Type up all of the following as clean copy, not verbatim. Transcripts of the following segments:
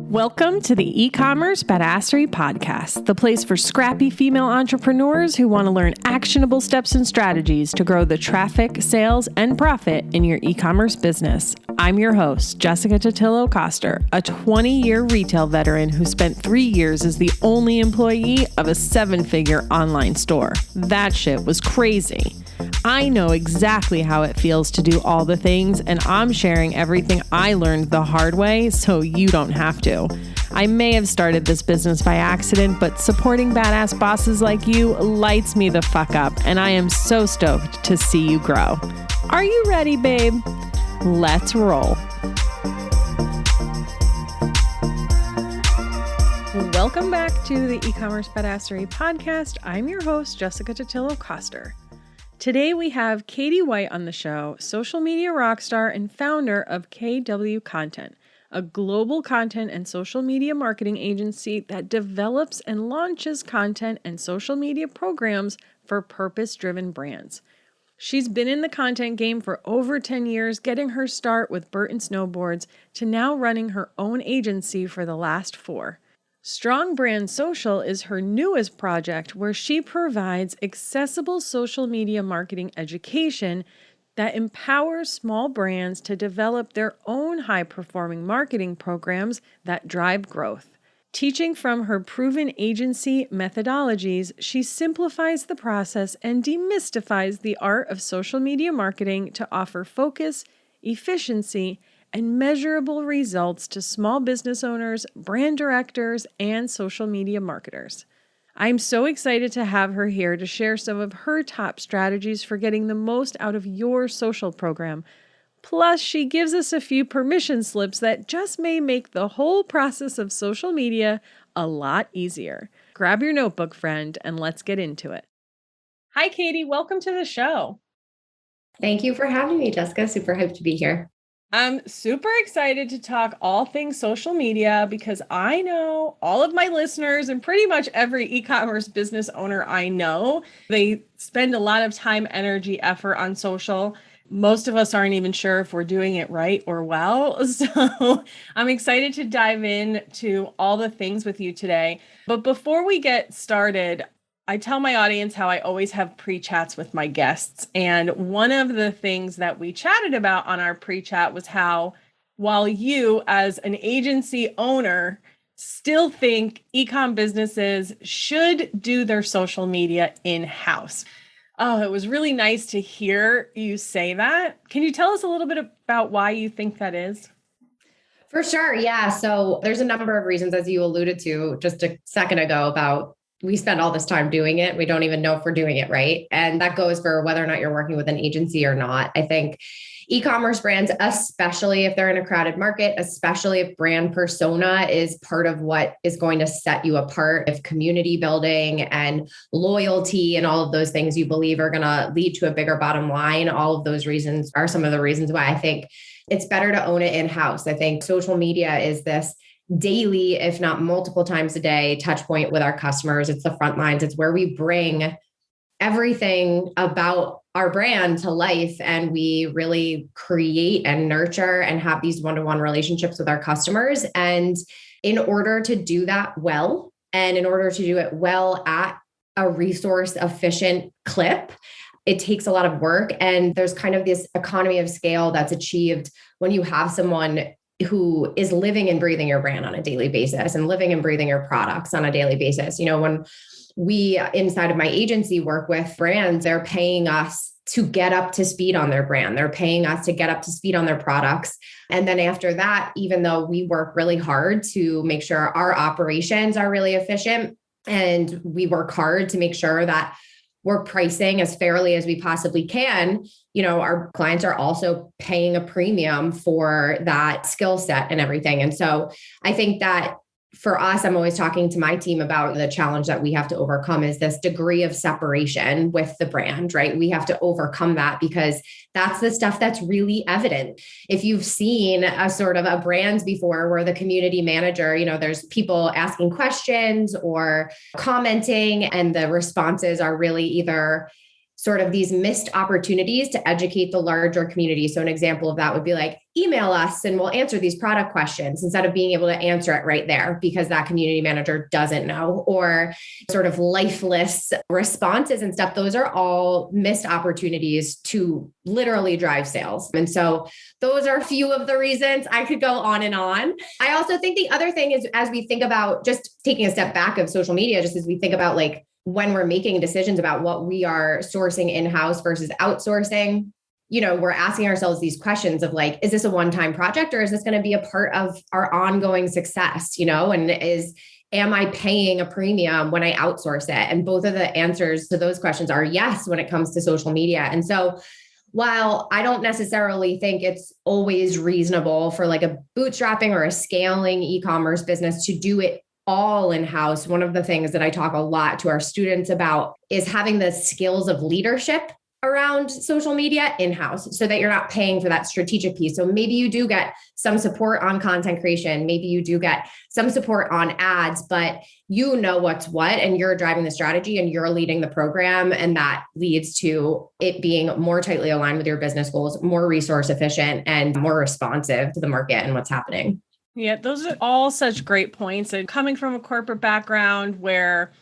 Welcome to the eCommerce Badassery podcast, the place for scrappy female entrepreneurs who want to learn actionable steps and strategies to grow the traffic, sales, and profit in your e-commerce business. I'm your host, Jessica Totillo-Coster, a 20-year retail veteran who spent 3 years as the only employee of a 7-figure online store. That shit was crazy. I know exactly how it feels to do all the things, and I'm sharing everything I learned the hard way so you don't have to. I may have started this business by accident, but supporting badass bosses like you lights me the fuck up, and I am so stoked to see you grow. Are you ready, babe? Let's roll. Welcome back to the eCommerce Badassery podcast. I'm your host, Jessica Totillo-Coster. Today we have Katie Wight on the show, social media rockstar and founder of KW Content, a global content and social media marketing agency that develops and launches content and social media programs for purpose-driven brands. She's been in the content game for over 10 years, getting her start with Burton Snowboards to now running her own agency for the last 4. Strong Brand Social is her newest project where she provides accessible social media marketing education that empowers small brands to develop their own high-performing marketing programs that drive growth. Teaching from her proven agency methodologies, she simplifies the process and demystifies the art of social media marketing to offer focus, efficiency, and measurable results to small business owners, brand directors, and social media marketers. I'm so excited to have her here to share some of her top strategies for getting the most out of your social program. Plus, she gives us a few permission slips that just may make the whole process of social media a lot easier. Grab your notebook, friend, and let's get into it. Hi, Katie. Welcome to the show. Thank you for having me, Jessica. Super hyped to be here. I'm super excited to talk all things social media because I know all of my listeners and pretty much every e-commerce business owner I know, they spend a lot of time, energy, effort on social. Most of us aren't even sure if we're doing it right or well. So I'm excited to dive into all the things with you today. But before we get started, I tell my audience how I always have pre-chats with my guests. And one of the things that we chatted about on our pre-chat was how, while you as an agency owner still think e-com businesses should do their social media in-house. Oh, it was really nice to hear you say that. Can you tell us a little bit about why you think that is? For sure. Yeah. So there's a number of reasons, as you alluded to just a second ago, about we spend all this time doing it. We don't even know if we're doing it right. And that goes for whether or not you're working with an agency or not. I think e-commerce brands, especially if they're in a crowded market, especially if brand persona is part of what is going to set you apart, if community building and loyalty and all of those things you believe are going to lead to a bigger bottom line, all of those reasons are some of the reasons why I think it's better to own it in-house. I think social media is this daily, if not multiple times a day, touch point with our customers. It's the front lines. It's where we bring everything about our brand to life. And we really create and nurture and have these one-to-one relationships with our customers. And in order to do that well, and in order to do it well at a resource efficient clip, it takes a lot of work. And there's kind of this economy of scale that's achieved when you have someone who is living and breathing your brand on a daily basis and living and breathing your products on a daily basis. You know, when we inside of my agency work with brands, they're paying us to get up to speed on their brand. They're paying us to get up to speed on their products. And then after that, even though we work really hard to make sure our operations are really efficient and we work hard to make sure that we're pricing as fairly as we possibly can, you know, our clients are also paying a premium for that skill set and everything. And so I think that for us, I'm always talking to my team about the challenge that we have to overcome is this degree of separation with the brand, right? We have to overcome that because that's the stuff that's really evident. If you've seen a sort of a brand before where the community manager, you know, there's people asking questions or commenting and the responses are really either sort of these missed opportunities to educate the larger community. So an example of that would be like, email us and we'll answer these product questions instead of being able to answer it right there because that community manager doesn't know, or sort of lifeless responses and stuff. Those are all missed opportunities to literally drive sales. And so those are a few of the reasons. I could go on and on. I also think the other thing is, as we think about just taking a step back of social media, just as we think about like when we're making decisions about what we are sourcing in-house versus outsourcing, we're asking ourselves these questions of like, is this a one-time project or is this going to be a part of our ongoing success? And am I paying a premium when I outsource it? And both of the answers to those questions are yes, when it comes to social media. And so while I don't necessarily think it's always reasonable for like a bootstrapping or a scaling e-commerce business to do it all in-house, one of the things that I talk a lot to our students about is having the skills of leadership around social media in-house so that you're not paying for that strategic piece. So maybe you do get some support on content creation. Maybe you do get some support on ads, but you know what's what, and you're driving the strategy and you're leading the program. And that leads to it being more tightly aligned with your business goals, more resource efficient, and more responsive to the market and what's happening. Yeah, those are all such great points. And coming from a corporate background where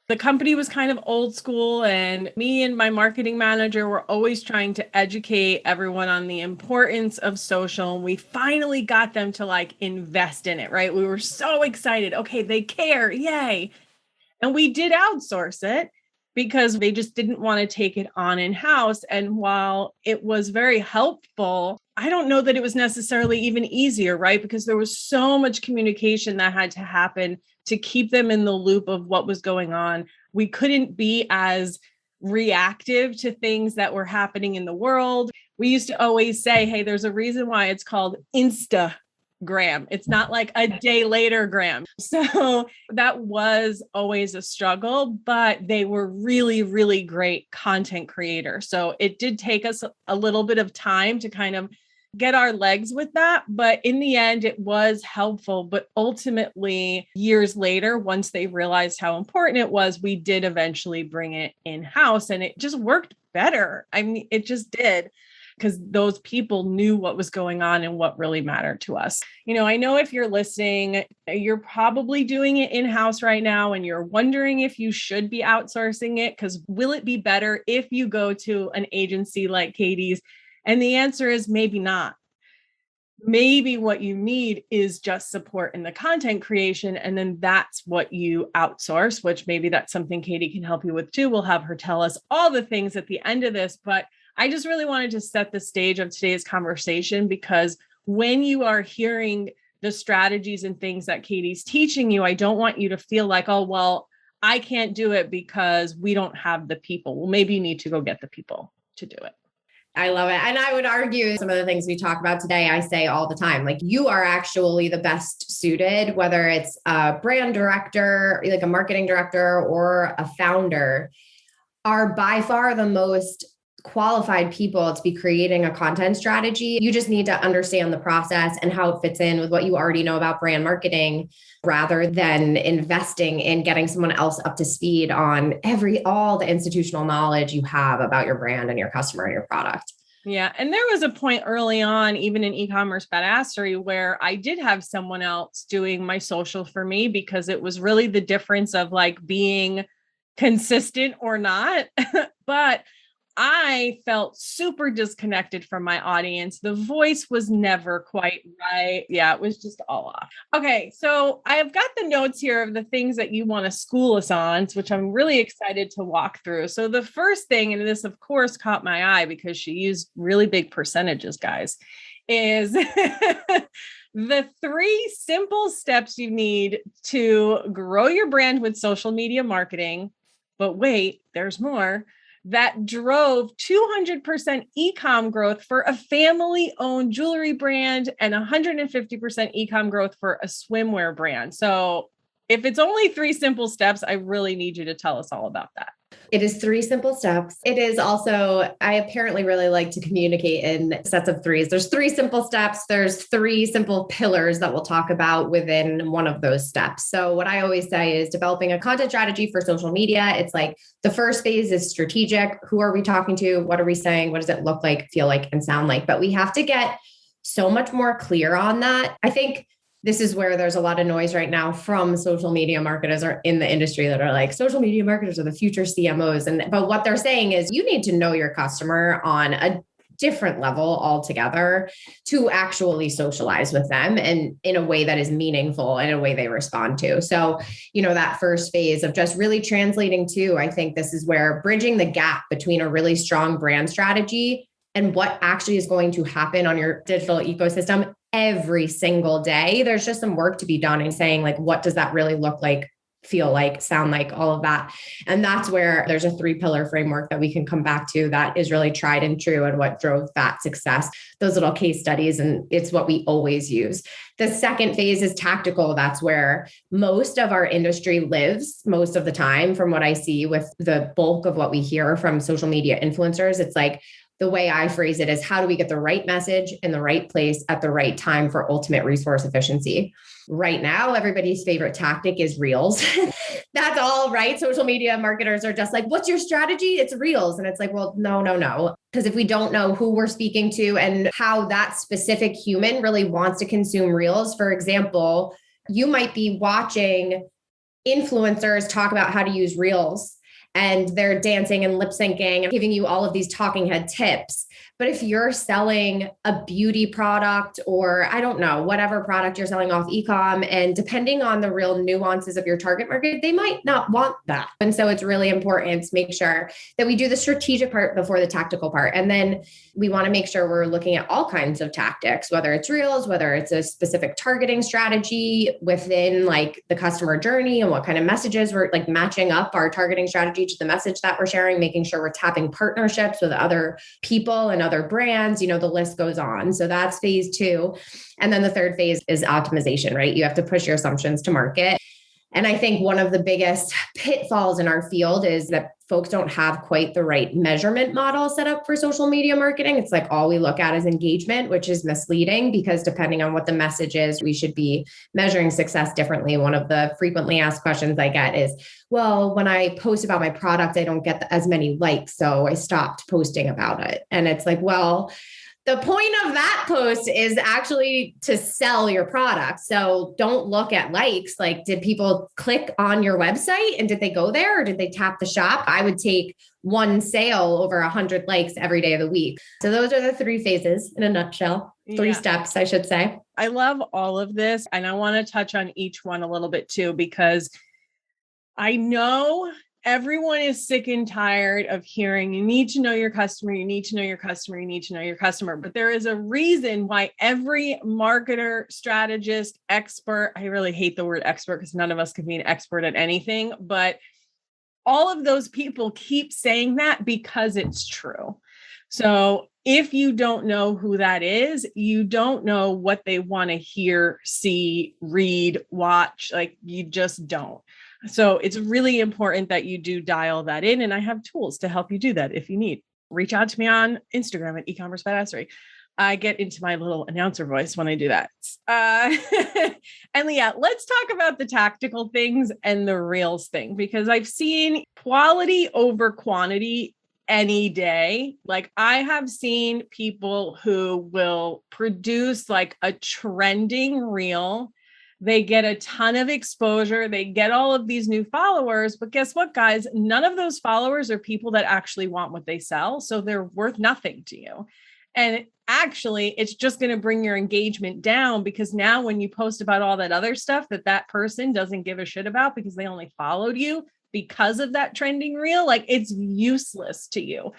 the company was kind of old school and me and my marketing manager were always trying to educate everyone on the importance of social. We finally got them to like invest in it, right? We were so excited. Okay, they care. Yay. And we did outsource it because they just didn't want to take it on in-house. And while it was very helpful, I don't know that it was necessarily even easier, right? Because there was so much communication that had to happen to keep them in the loop of what was going on. We couldn't be as reactive to things that were happening in the world. We used to always say, hey, there's a reason why it's called Instagram. It's not like a day later gram. So that was always a struggle, but they were really, really great content creators. So it did take us a little bit of time to kind of get our legs with that. But in the end, it was helpful. But ultimately, years later, once they realized how important it was, we did eventually bring it in-house and it just worked better. I mean, it just did. Because those people knew what was going on and what really mattered to us. I know if you're listening, you're probably doing it in-house right now and you're wondering if you should be outsourcing it, because will it be better if you go to an agency like Katie's? And the answer is maybe not. Maybe what you need is just support in the content creation. And then that's what you outsource, which maybe that's something Katie can help you with too. We'll have her tell us all the things at the end of this, but I just really wanted to set the stage of today's conversation because when you are hearing the strategies and things that Katie's teaching you, I don't want you to feel like, oh, well, I can't do it because we don't have the people. Well, maybe you need to go get the people to do it. I love it. And I would argue some of the things we talk about today, I say all the time, like you are actually the best suited, whether it's a brand director, like a marketing director or a founder, are by far the most qualified people to be creating a content strategy. You just need to understand the process and how it fits in with what you already know about brand marketing, rather than investing in getting someone else up to speed on all the institutional knowledge you have about your brand and your customer and your product. Yeah. And there was a point early on, even in eCommerce Badassery, where I did have someone else doing my social for me because it was really the difference of like being consistent or not. But I felt super disconnected from my audience. The voice was never quite right. Yeah, it was just all off. Okay, so I've got the notes here of the things that you want to school us on, which I'm really excited to walk through. So the first thing, and this of course caught my eye because she used really big percentages, guys, is the 3 simple steps you need to grow your brand with social media marketing. But wait, there's more. That drove 200% e-com growth for a family-owned jewelry brand and 150% e-com growth for a swimwear brand. So if it's only 3 simple steps, I really need you to tell us all about that. It is three simple steps. It is also, I apparently really like to communicate in sets of threes. There's three simple steps. There's three simple pillars that we'll talk about within one of those steps. So what I always say is developing a content strategy for social media. It's like the first phase is strategic. Who are we talking to? What are we saying? What does it look like, feel like, and sound like? But we have to get so much more clear on that. I think this is where there's a lot of noise right now from social media marketers or in the industry that are like, social media marketers are the future CMOs. But what they're saying is you need to know your customer on a different level altogether to actually socialize with them and in a way that is meaningful and a way they respond to. So, that first phase of just really translating to, I think this is where bridging the gap between a really strong brand strategy and what actually is going to happen on your digital ecosystem every single day. There's just some work to be done in saying, like, what does that really look like, feel like, sound like, all of that. And that's where there's a 3-pillar framework that we can come back to that is really tried and true and what drove that success, those little case studies. And it's what we always use. The second phase is tactical. That's where most of our industry lives most of the time, from what I see with the bulk of what we hear from social media influencers. It's like, the way I phrase it is, how do we get the right message in the right place at the right time for ultimate resource efficiency? Right now, everybody's favorite tactic is reels. That's all, right? Social media marketers are just like, what's your strategy? It's reels. And it's like, well, no. Because if we don't know who we're speaking to and how that specific human really wants to consume reels, for example, you might be watching influencers talk about how to use reels, and they're dancing and lip syncing and giving you all of these talking head tips. But if you're selling a beauty product or I don't know, whatever product you're selling off e-com, and depending on the real nuances of your target market, they might not want that. And so it's really important to make sure that we do the strategic part before the tactical part. And then we want to make sure we're looking at all kinds of tactics, whether it's reels, whether it's a specific targeting strategy within like the customer journey and what kind of messages we're like matching up our targeting strategy to the message that we're sharing, making sure we're tapping partnerships with other people and other brands, the list goes on. So that's phase 2. And then the third phase is optimization, right? You have to push your assumptions to market. And I think one of the biggest pitfalls in our field is that folks don't have quite the right measurement model set up for social media marketing. It's like all we look at is engagement, which is misleading because depending on what the message is, we should be measuring success differently. One of the frequently asked questions I get is, well, when I post about my product, I don't get as many likes, so I stopped posting about it. And it's like, well, the point of that post is actually to sell your product. So don't look at likes. Like, did people click on your website and did they go there or did they tap the shop? I would take one sale over 100 likes every day of the week. So those are the 3 phases in a nutshell. 3 steps, I should say. I love all of this. And I want to touch on each one a little bit too, because I know everyone is sick and tired of hearing, you need to know your customer, you need to know your customer, you need to know your customer. But there is a reason why every marketer, strategist, expert, I really hate the word expert because none of us can be an expert at anything, but all of those people keep saying that because it's true. So if you don't know who that is, you don't know what they want to hear, see, read, watch, like you just don't. So it's really important that you do dial that in. And I have tools to help you do that if you need. Reach out to me on Instagram at eCommerce Badassery. I get into my little announcer voice when I do that. And yeah, let's talk about the tactical things and the reels thing, because I've seen quality over quantity any day. Like I have seen people who will produce like a trending reel. They get a ton of exposure. They get all of these new followers. But guess what, guys? None of those followers are people that actually want what they sell. So they're worth nothing to you. And actually, it's just going to bring your engagement down because now when you post about all that other stuff that person doesn't give a shit about because they only followed you because of that trending reel, like it's useless to you.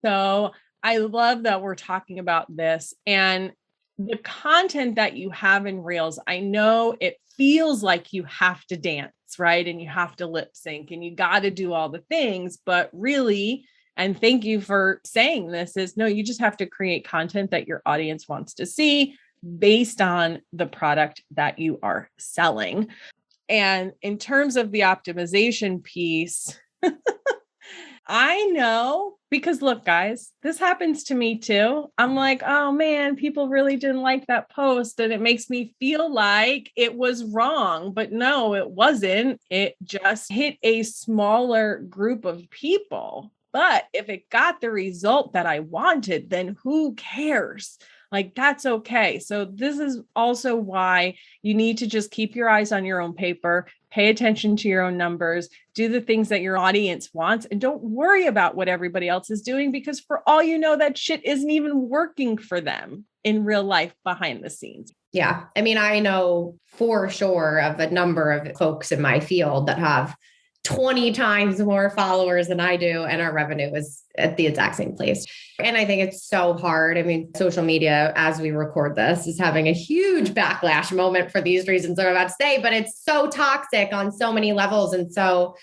So I love that we're talking about this. And the content that you have in Reels, I know it feels like you have to dance, right? And you have to lip sync and you got to do all the things, but really, and thank you for saying this, is no, you just have to create content that your audience wants to see based on the product that you are selling. And in terms of the optimization piece, I know because look, guys, this happens to me too. I'm like, oh man, people really didn't like that post. And it makes me feel like it was wrong. But no, it wasn't. It just hit a smaller group of people. But if it got the result that I wanted, then who cares? Like, that's okay. So, this is also why you need to just keep your eyes on your own paper, pay attention to your own numbers, do the things that your audience wants, and don't worry about what everybody else is doing because for all you know, that shit isn't even working for them in real life behind the scenes. Yeah. I mean, I know for sure of a number of folks in my field that have 20 times more followers than I do, and our revenue is at the exact same place. And I think it's so hard. I mean, social media, as we record this, is having a huge backlash moment for these reasons I'm about to say, but it's so toxic on so many levels. And so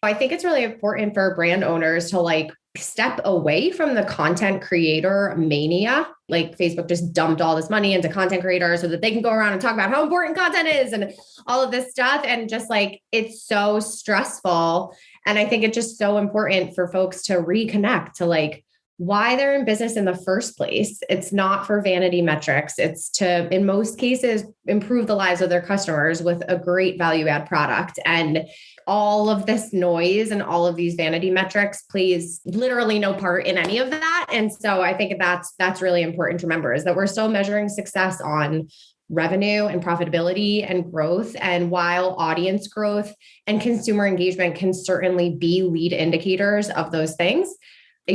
I think it's really important for brand owners to like step away from the content creator mania. Like Facebook just dumped all this money into content creators so that they can go around and talk about how important content is and all of this stuff. And just like, it's so stressful. And I think it's just so important for folks to reconnect to like why they're in business in the first place. It's not for vanity metrics. It's to, in most cases, improve the lives of their customers with a great value add product. And all of this noise and all of these vanity metrics plays literally no part in any of that. And so I think that's really important to remember is that we're still measuring success on revenue and profitability and growth. And while audience growth and consumer engagement can certainly be lead indicators of those things,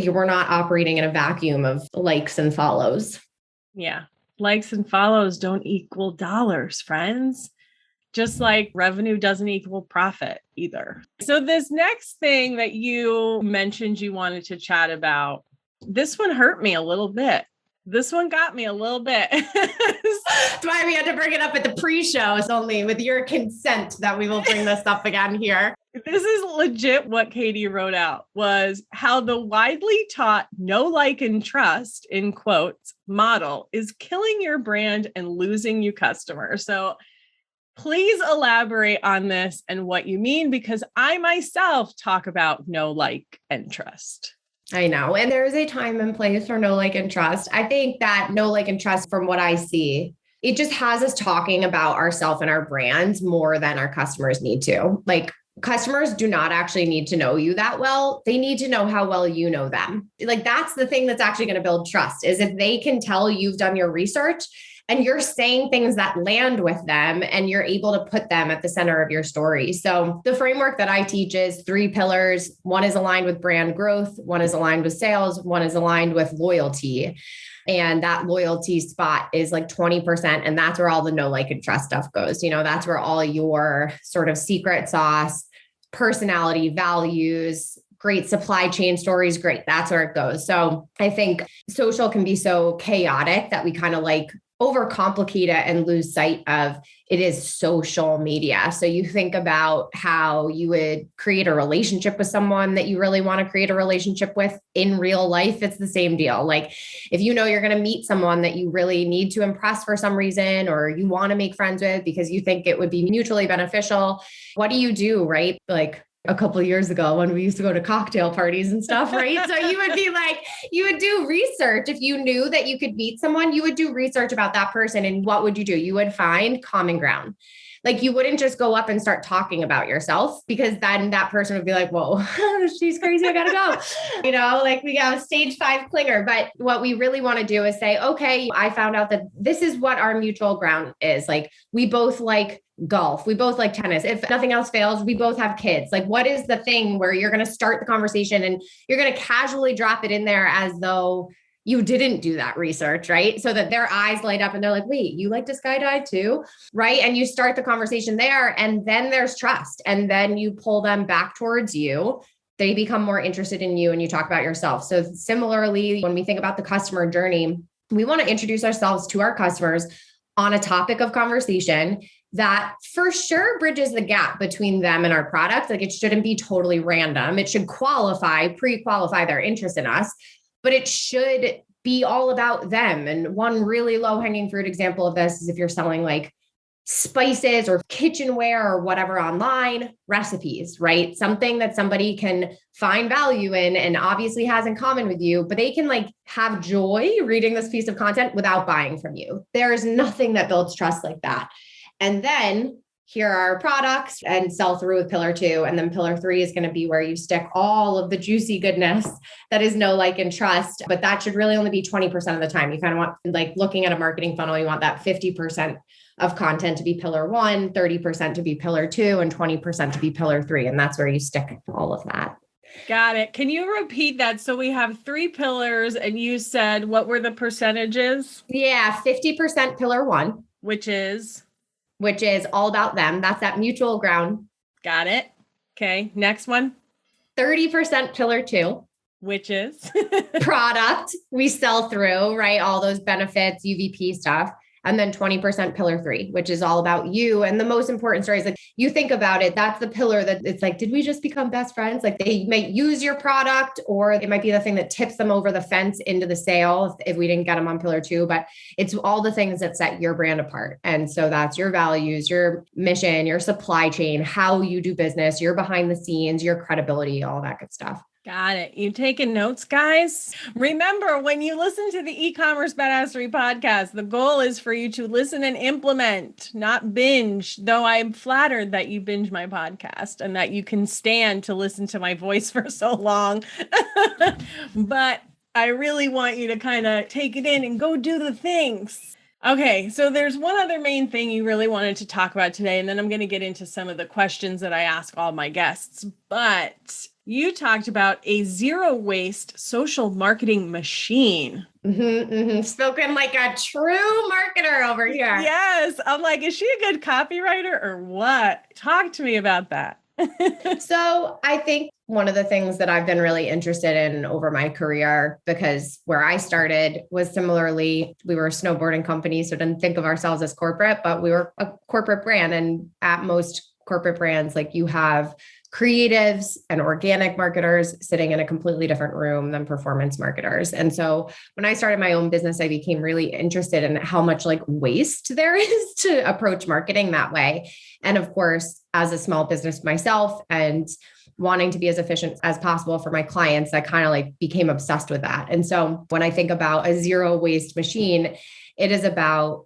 we're not operating in a vacuum of likes and follows. Yeah. Likes and follows don't equal dollars, friends. Just like revenue doesn't equal profit either. So this next thing that you mentioned you wanted to chat about, this one hurt me a little bit. This one got me a little bit. That's why we had to bring it up at the pre-show. It's only with your consent that we will bring this up again here. This is legit what Katie wrote out was how the widely taught know, like, and trust, in quotes, model is killing your brand and losing you customers. So please elaborate on this and what you mean, because I myself talk about know, like, and trust. I know. And there is a time and place for know, like, and trust. I think that know, like, and trust from what I see, it just has us talking about ourselves and our brands more than our customers need to. Like customers do not actually need to know you that well. They need to know how well you know them. Like that's the thing that's actually going to build trust is if they can tell you've done your research and you're saying things that land with them and you're able to put them at the center of your story. So the framework that I teach is 3 pillars. One is aligned with brand growth. One is aligned with sales. One is aligned with loyalty. And that loyalty spot is like 20%. And that's where all the know, like, and trust stuff goes. You know, that's where all your sort of secret sauce, personality, values, great supply chain stories. Great. That's where it goes. So I think social can be so chaotic that we kind of like overcomplicate it and lose sight of it is social media. So you think about how you would create a relationship with someone that you really want to create a relationship with in real life. It's the same deal. Like if you know you're going to meet someone that you really need to impress for some reason, or you want to make friends with because you think it would be mutually beneficial, what do? Right? Like a couple of years ago when we used to go to cocktail parties and stuff, right? So you would be like, you would do research. If you knew that you could meet someone, you would do research about that person. And what would you do? You would find common ground. Like you wouldn't just go up and start talking about yourself because then that person would be like, whoa, she's crazy. I gotta go. You know, like we got a stage 5 clinger. But what we really want to do is say, okay, I found out that this is what our mutual ground is. Like we both like golf. We both like tennis. If nothing else fails, we both have kids. Like what is the thing where you're going to start the conversation and you're going to casually drop it in there as though you didn't do that research, right? So that their eyes light up and they're like, wait, you like to skydive too, right? And you start the conversation there and then there's trust. And then you pull them back towards you. They become more interested in you and you talk about yourself. So similarly, when we think about the customer journey, we want to introduce ourselves to our customers on a topic of conversation that for sure bridges the gap between them and our product. Like it shouldn't be totally random. It should pre-qualify their interest in us, but it should be all about them. And one really low-hanging fruit example of this is if you're selling like spices or kitchenware or whatever online, recipes, right? Something that somebody can find value in and obviously has in common with you, but they can like have joy reading this piece of content without buying from you. There is nothing that builds trust like that. And then here are products and sell through with pillar 2. And then pillar 3 is going to be where you stick all of the juicy goodness that is know, like, and trust. But that should really only be 20% of the time. You kind of want, like, looking at a marketing funnel, you want that 50% of content to be pillar 1, 30% to be pillar 2, and 20% to be pillar 3. And that's where you stick all of that. Got it. Can you repeat that? So we have 3 pillars and you said, what were the percentages? Yeah. 50% pillar 1, which is all about them. That's that mutual ground. Got it. Okay. Next one. 30% pillar 2, which is product we sell through, right? All those benefits, UVP stuff. And then 20% pillar 3, which is all about you. And the most important story is like, you think about it, that's the pillar that it's like, did we just become best friends? Like they may use your product, or it might be the thing that tips them over the fence into the sale if we didn't get them on pillar 2, but it's all the things that set your brand apart. And so that's your values, your mission, your supply chain, how you do business, your behind the scenes, your credibility, all that good stuff. Got it. You taking notes, guys? Remember, when you listen to the e-commerce Badassery podcast, the goal is for you to listen and implement, not binge, though I'm flattered that you binge my podcast and that you can stand to listen to my voice for so long. But I really want you to kind of take it in and go do the things. Okay, so there's one other main thing you really wanted to talk about today, and then I'm going to get into some of the questions that I ask all my guests. But you talked about a zero waste social marketing machine. Spoken like a true marketer over here. Yes. I'm like, is she a good copywriter or what? Talk to me about that. So I think one of the things that I've been really interested in over my career, because where I started was similarly, we were a snowboarding company, so didn't think of ourselves as corporate, but we were a corporate brand. And at most corporate brands, like you have creatives and organic marketers sitting in a completely different room than performance marketers. And so when I started my own business, I became really interested in how much like waste there is to approach marketing that way. And of course, as a small business myself and wanting to be as efficient as possible for my clients, I kind of like became obsessed with that. And so when I think about a zero waste machine, it is about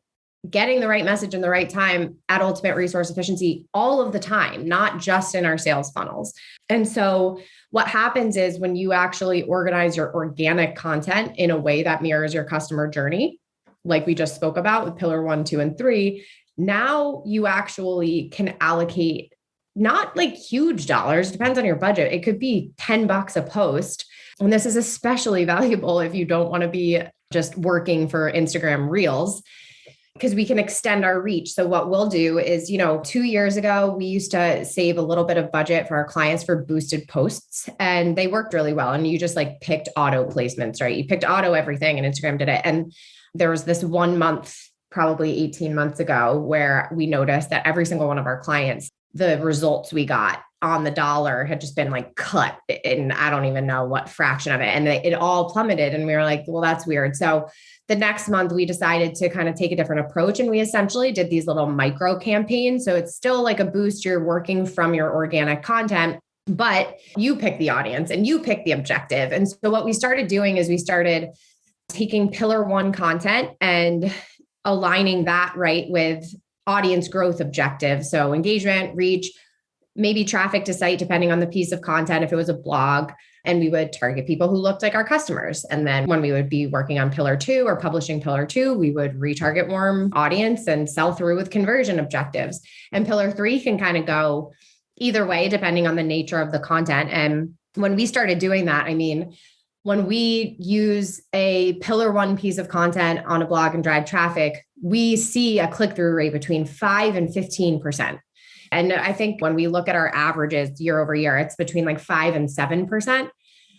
getting the right message in the right time at ultimate resource efficiency all of the time, not just in our sales funnels. And so what happens is when you actually organize your organic content in a way that mirrors your customer journey, like we just spoke about with pillar 1, 2, and 3, now you actually can allocate not like huge dollars, depends on your budget. It could be $10 a post. And this is especially valuable if you don't want to be just working for Instagram Reels, because we can extend our reach. So what we'll do is, 2 years ago, we used to save a little bit of budget for our clients for boosted posts, and they worked really well. And you just like picked auto placements, right? You picked auto everything and Instagram did it. And there was this 1 month, probably 18 months ago, where we noticed that every single one of our clients, the results we got on the dollar had just been like cut in, I don't even know what fraction of it. And it all plummeted. And we were like, well, that's weird. So the next month we decided to kind of take a different approach. And we essentially did these little micro campaigns. So it's still like a boost. You're working from your organic content, but you pick the audience and you pick the objective. And so what we started doing is we started taking pillar 1 content and aligning that right with audience growth objectives. So engagement, reach, maybe traffic to site, depending on the piece of content, if it was a blog, and we would target people who looked like our customers. And then when we would be working on pillar 2 or publishing pillar 2, we would retarget warm audience and sell through with conversion objectives. And pillar 3 can kind of go either way, depending on the nature of the content. And when we started doing that, when we use a pillar 1 piece of content on a blog and drive traffic, we see a click-through rate between 5 and 15%. And I think when we look at our averages year over year, it's between like 5 and 7%.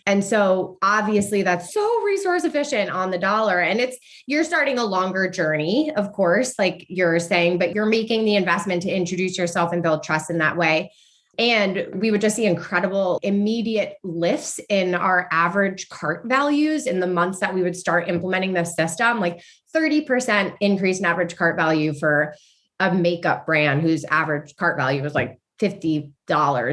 And so obviously that's so resource efficient on the dollar. And you're starting a longer journey, of course, like you're saying, but you're making the investment to introduce yourself and build trust in that way. And we would just see incredible immediate lifts in our average cart values in the months that we would start implementing this system, like 30% increase in average cart value for a makeup brand whose average cart value was like $50,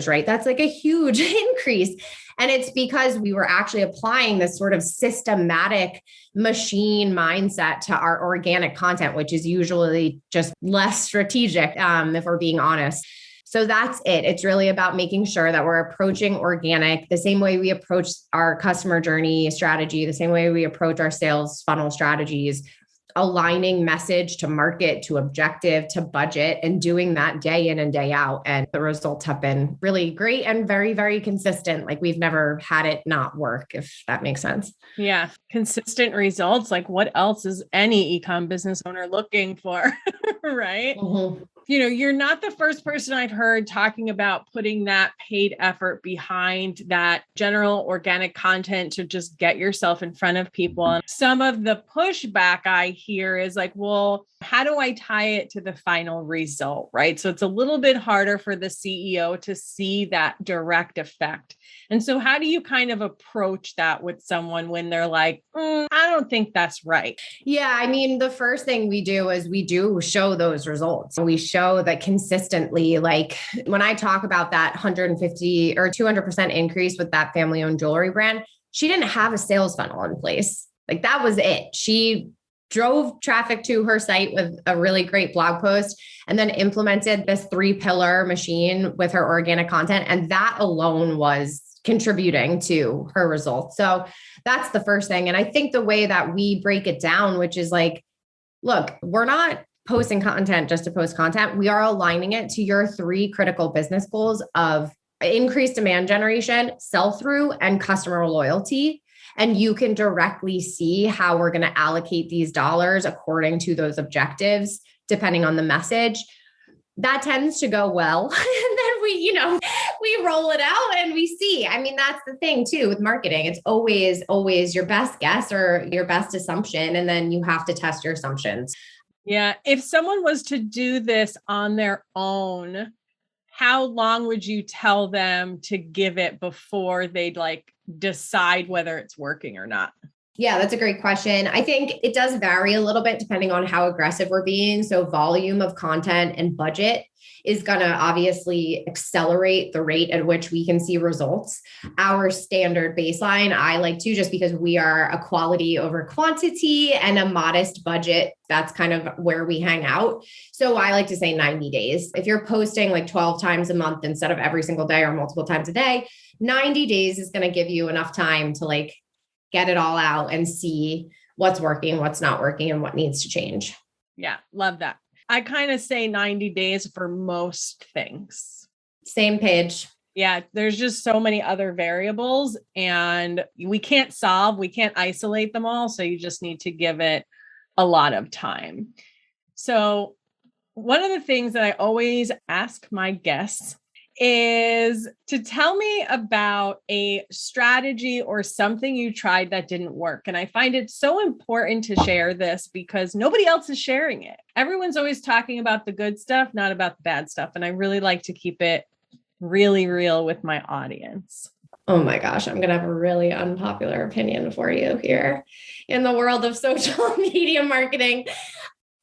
right? That's like a huge increase. And it's because we were actually applying this sort of systematic machine mindset to our organic content, which is usually just less strategic, if we're being honest. So that's it. It's really about making sure that we're approaching organic the same way we approach our customer journey strategy, the same way we approach our sales funnel strategies, aligning message to market, to objective, to budget, and doing that day in and day out. And the results have been really great and very, very consistent. Like we've never had it not work, if that makes sense. Yeah. Consistent results. Like what else is any e-com business owner looking for? Right. Mm-hmm. You're not the first person I've heard talking about putting that paid effort behind that general organic content to just get yourself in front of people. And some of the pushback I hear is like, well, how do I tie it to the final result? Right. So it's a little bit harder for the CEO to see that direct effect. And so how do you kind of approach that with someone when they're like, I don't think that's right? Yeah. I mean, the first thing we do is we do show those results. We show that consistently, like when I talk about that 150 or 200% increase with that family owned jewelry brand, she didn't have a sales funnel in place. Like that was it. She drove traffic to her site with a really great blog post and then implemented this 3-pillar machine with her organic content. And that alone was contributing to her results. So that's the first thing. And I think the way that we break it down, which is like, look, we're not posting content just to post content. We are aligning it to your 3 critical business goals of increased demand generation, sell-through, and customer loyalty. And you can directly see how we're going to allocate these dollars according to those objectives, depending on the message. That tends to go well. And then we roll it out and we see. I mean, that's the thing too with marketing. It's always your best guess or your best assumption. And then you have to test your assumptions. Yeah. If someone was to do this on their own, how long would you tell them to give it before they'd like decide whether it's working or not? Yeah, that's a great question. I think it does vary a little bit depending on how aggressive we're being. So volume of content and budget is going to obviously accelerate the rate at which we can see results. Our standard baseline, I like to, just because we are a quality over quantity and a modest budget, that's kind of where we hang out. So I like to say 90 days. If you're posting like 12 times a month instead of every single day or multiple times a day, 90 days is going to give you enough time to like get it all out and see what's working, what's not working, and what needs to change. Yeah, love that. I kind of say 90 days for most things. Same page. Yeah, there's just so many other variables and we can't isolate them all. So you just need to give it a lot of time. So one of the things that I always ask my guests is to tell me about a strategy or something you tried that didn't work. And I find it so important to share this because nobody else is sharing it. Everyone's always talking about the good stuff, not about the bad stuff. And I really like to keep it really real with my audience. Oh my gosh, I'm going to have a really unpopular opinion for you here. In the world of social media marketing,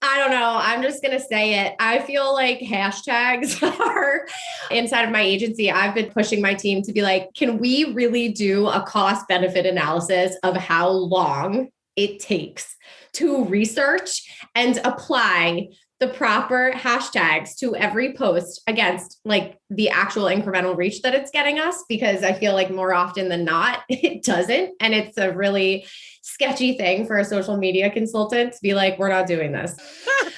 I don't know. I'm just going to say it. I feel like hashtags are inside of my agency. I've been pushing my team to be like, can we really do a cost benefit analysis of how long it takes to research and apply the proper hashtags to every post against like the actual incremental reach that it's getting us? Because I feel like more often than not, it doesn't. And it's a really sketchy thing for a social media consultant to be like, we're not doing this.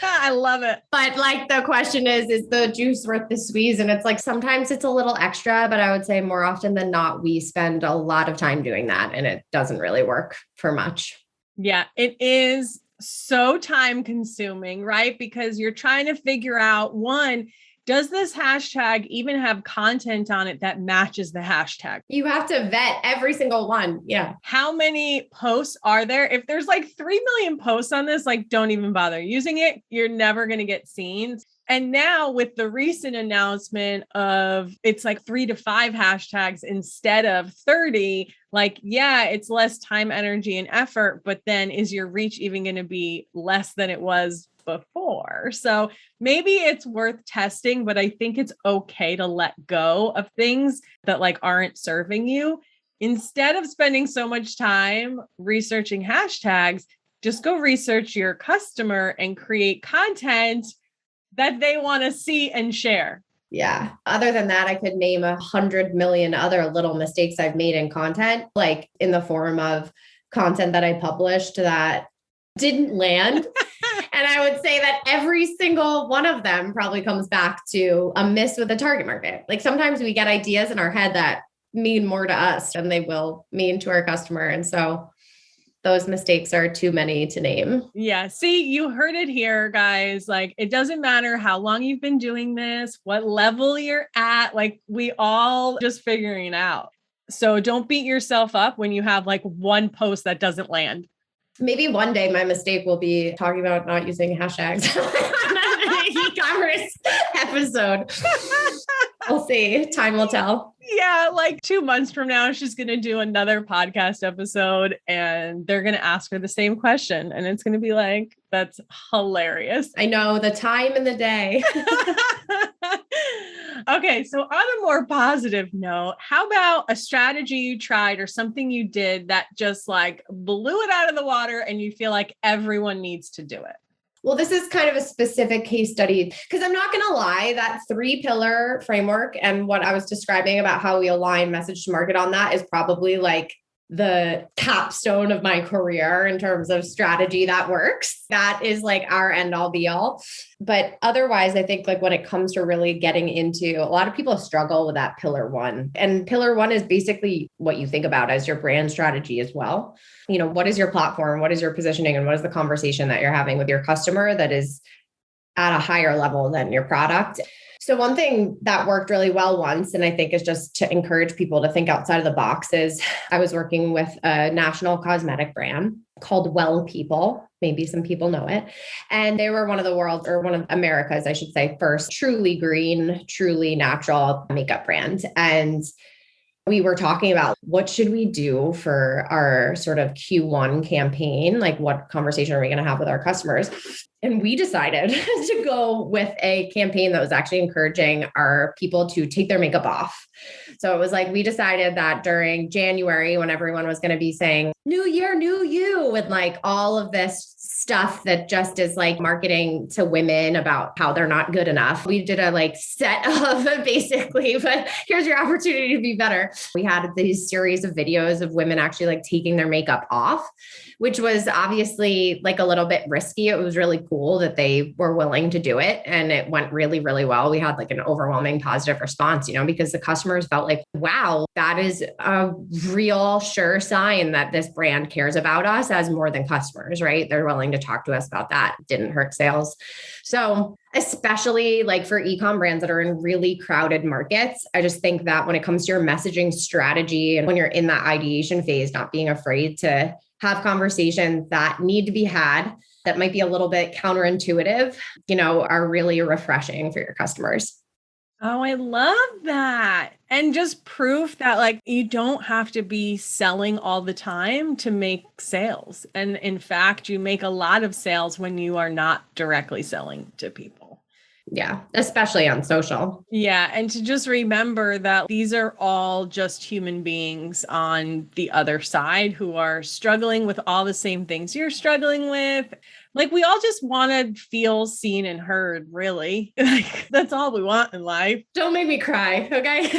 I love it. But like the question is the juice worth the squeeze? And it's like, sometimes it's a little extra, but I would say more often than not, we spend a lot of time doing that and it doesn't really work for much. Yeah, it is so time consuming, right? Because you're trying to figure out, one, does this hashtag even have content on it that matches the hashtag? You have to vet every single one. Yeah. How many posts are there? If there's like 3 million posts on this, like don't even bother using it. You're never going to get seen. And now with the recent announcement of it's like 3 to 5 hashtags instead of 30, like, yeah, it's less time, energy, and effort, but then is your reach even going to be less than it was before. So maybe it's worth testing, but I think it's okay to let go of things that like aren't serving you. Instead of spending so much time researching hashtags, just go research your customer and create content that they want to see and share. Yeah. Other than that, I could name 100 million other little mistakes I've made in content, like in the form of content that I published that didn't land. And I would say that every single one of them probably comes back to a miss with the target market. Like sometimes we get ideas in our head that mean more to us than they will mean to our customer. And so those mistakes are too many to name. Yeah. See, you heard it here, guys. Like, it doesn't matter how long you've been doing this, what level you're at, like we all just figuring it out. So don't beat yourself up when you have like one post that doesn't land. Maybe one day my mistake will be talking about not using hashtags on an e-commerce episode. We'll see. Time will tell. Yeah, like 2 months from now, she's going to do another podcast episode and they're going to ask her the same question. And it's going to be like, that's hilarious. I know, the time and the day. Okay, so on a more positive note, how about a strategy you tried or something you did that just like blew it out of the water and you feel like everyone needs to do it? Well, this is kind of a specific case study because I'm not going to lie, that 3-pillar framework and what I was describing about how we align message to market on that is probably like the capstone of my career in terms of strategy that works. That is like our end all be all. But otherwise, I think like when it comes to really getting into, a lot of people struggle with that pillar 1. And pillar 1 is basically what you think about as your brand strategy as well. You know, what is your platform? What is your positioning? And what is the conversation that you're having with your customer that is at a higher level than your product? So one thing that worked really well once, and I think is just to encourage people to think outside of the box, is I was working with a national cosmetic brand called Well People. Maybe some people know it. And they were one of the world's, or one of America's, I should say, first truly green, truly natural makeup brand. And we were talking about what should we do for our sort of Q1 campaign? Like what conversation are we going to have with our customers? And we decided to go with a campaign that was actually encouraging our people to take their makeup off. So it was like, we decided that during January, when everyone was going to be saying, New Year, new you, with like all of this stuff that just is like marketing to women about how they're not good enough. We did a like set of basically, but here's your opportunity to be better. We had these series of videos of women actually like taking their makeup off, which was obviously like a little bit risky. It was really cool that they were willing to do it. And it went really, really well. We had like an overwhelming positive response, you know, because the customers felt like, wow, that is a real sure sign that this brand cares about us as more than customers, right? They're willing to talk to us about that. It didn't hurt sales. So especially like for e-com brands that are in really crowded markets, I just think that when it comes to your messaging strategy and when you're in that ideation phase, not being afraid to have conversations that need to be had that might be a little bit counterintuitive, you know, are really refreshing for your customers. Oh, I love that. And just proof that like you don't have to be selling all the time to make sales. And in fact, you make a lot of sales when you are not directly selling to people. Yeah, especially on social. Yeah. And to just remember that these are all just human beings on the other side who are struggling with all the same things you're struggling with. Like we all just want to feel seen and heard, really. Like, that's all we want in life. Don't make me cry, okay?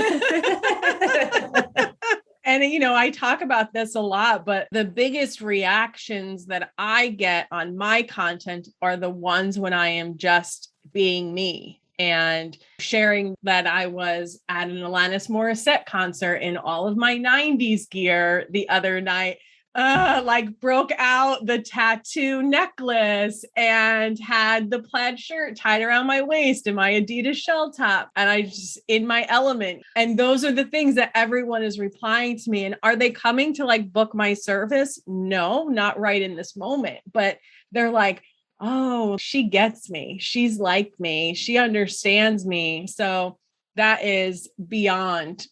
And, you know, I talk about this a lot, but the biggest reactions that I get on my content are the ones when I am just being me and sharing that I was at an Alanis Morissette concert in all of my 90s gear the other night. Like broke out the tattoo necklace and had the plaid shirt tied around my waist and my Adidas shell top. And I just in my element. And those are the things that everyone is replying to me. And are they coming to like book my service? No, not right in this moment. But they're like, oh, she gets me. She's like me. She understands me. So that is beyond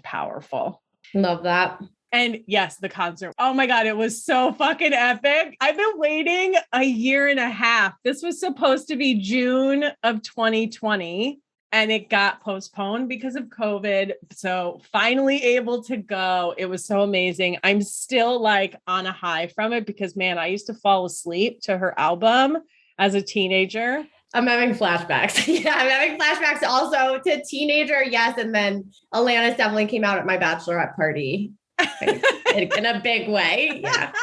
powerful. Love that. And yes, the concert. Oh my God, it was so fucking epic. I've been waiting a year and a half. This was supposed to be June of 2020 and it got postponed because of COVID. So finally able to go. It was so amazing. I'm still like on a high from it because man, I used to fall asleep to her album as a teenager. I'm having flashbacks. Yeah, I'm having flashbacks also to teenager. Yes. And then Alanis definitely came out at my bachelorette party in a big way. Yeah.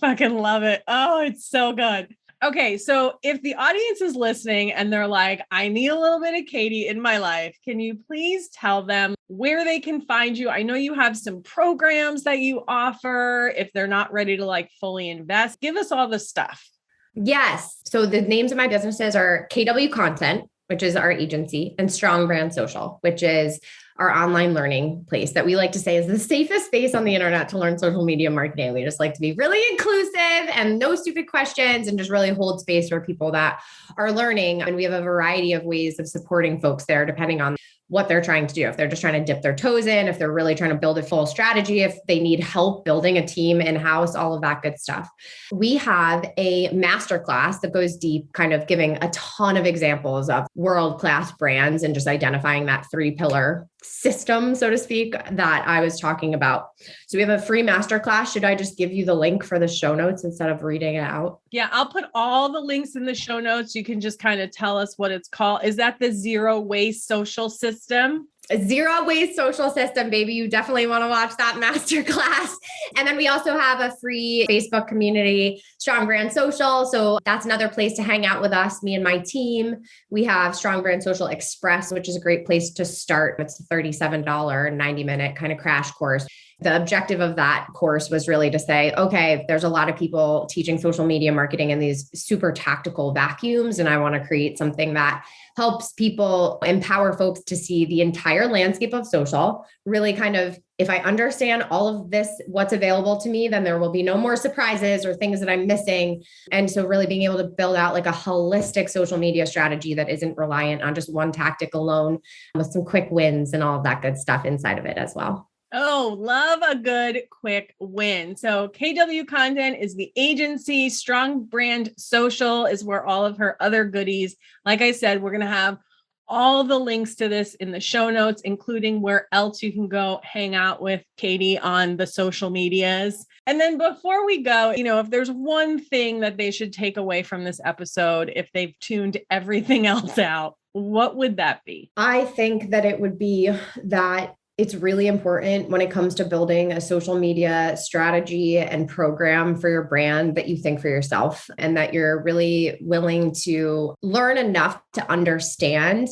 Fucking love it. Oh, it's so good. Okay. So if the audience is listening and they're like, I need a little bit of Katie in my life, can you please tell them where they can find you? I know you have some programs that you offer if they're not ready to like fully invest. Give us all the stuff. Yes. So the names of my businesses are KW Content, which is our agency, and Strong Brand Social, which is our online learning place that we like to say is the safest space on the internet to learn social media marketing. We just like to be really inclusive and no stupid questions and just really hold space for people that are learning. And we have a variety of ways of supporting folks there, depending on what they're trying to do. If they're just trying to dip their toes in, if they're really trying to build a full strategy, if they need help building a team in-house, all of that good stuff. We have a masterclass that goes deep, kind of giving a ton of examples of world-class brands and just identifying that 3-pillar system, so to speak, that I was talking about. So we have a free masterclass. Should I just give you the link for the show notes instead of reading it out? Yeah, I'll put all the links in the show notes. You can just kind of tell us what it's called. Is that the Zero Waste Social System? A Zero Waste Social System, baby. You definitely want to watch that masterclass. And then we also have a free Facebook community, Strong Brand Social. So that's another place to hang out with us, me and my team. We have Strong Brand Social Express, which is a great place to start. It's a $37 90-minute kind of crash course. The objective of that course was really to say, okay, there's a lot of people teaching social media marketing in these super tactical vacuums, and I want to create something that helps people empower folks to see the entire landscape of social, really kind of, if I understand all of this, what's available to me, then there will be no more surprises or things that I'm missing. And so really being able to build out like a holistic social media strategy that isn't reliant on just one tactic alone, with some quick wins and all of that good stuff inside of it as well. Oh, love a good quick win. So KW Content is the agency. Strong Brand Social is where all of her other goodies. Like I said, we're going to have all the links to this in the show notes, including where else you can go hang out with Katie on the social medias. And then before we go, if there's one thing that they should take away from this episode, if they've tuned everything else out, what would that be? I think that it would be that it's really important when it comes to building a social media strategy and program for your brand that you think for yourself and that you're really willing to learn enough to understand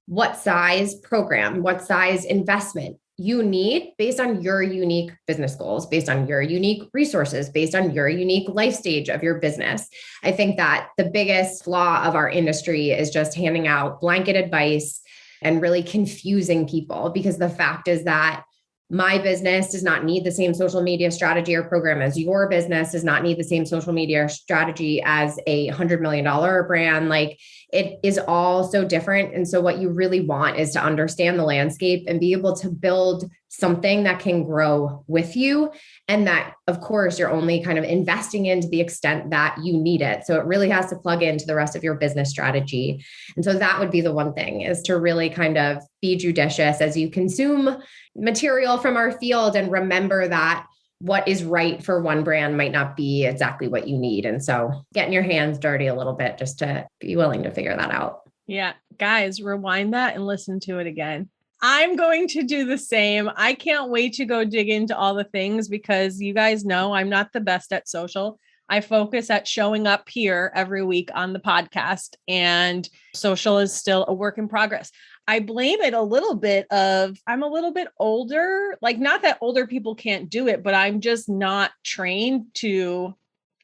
what size program, what size investment you need based on your unique business goals, based on your unique resources, based on your unique life stage of your business. I think that the biggest flaw of our industry is just handing out blanket advice and really confusing people, because the fact is that my business does not need the same social media strategy or program as your business, does not need the same social media strategy as a $100 million brand. Like, it is all so different. And so what you really want is to understand the landscape and be able to build something that can grow with you. And that, of course, you're only kind of investing in to the extent that you need it. So it really has to plug into the rest of your business strategy. And so that would be the one thing, is to really kind of be judicious as you consume material from our field and remember that what is right for one brand might not be exactly what you need. And so getting your hands dirty a little bit just to be willing to figure that out. Yeah. Guys, rewind that and listen to it again. I'm going to do the same. I can't wait to go dig into all the things, because you guys know I'm not the best at social. I focus at showing up here every week on the podcast, and social is still a work in progress. I blame it a little bit of, I'm a little bit older, like not that older people can't do it, but I'm just not trained to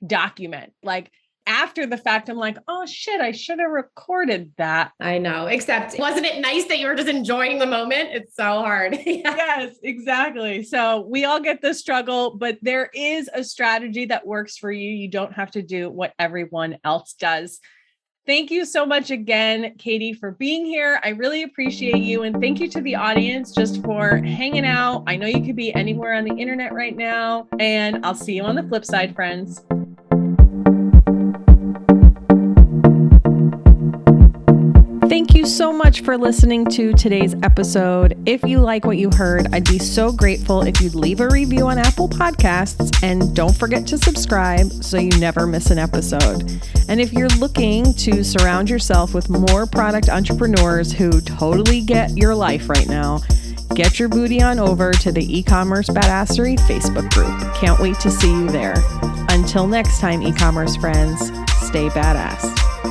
document. Like after the fact, I'm like, oh shit, I should have recorded that. I know, except wasn't it nice that you were just enjoying the moment? It's so hard. Yes, exactly. So we all get this struggle, but there is a strategy that works for you. You don't have to do what everyone else does. Thank you so much again, Katie, for being here. I really appreciate you. And thank you to the audience just for hanging out. I know you could be anywhere on the internet right now. And I'll see you on the flip side, friends. Thank you so much for listening to today's episode. If you like what you heard, I'd be so grateful if you'd leave a review on Apple Podcasts, and don't forget to subscribe so you never miss an episode. And if you're looking to surround yourself with more product entrepreneurs who totally get your life right now, get your booty on over to the eCommerce Badassery Facebook group. Can't wait to see you there. Until next time, e-commerce friends, stay badass.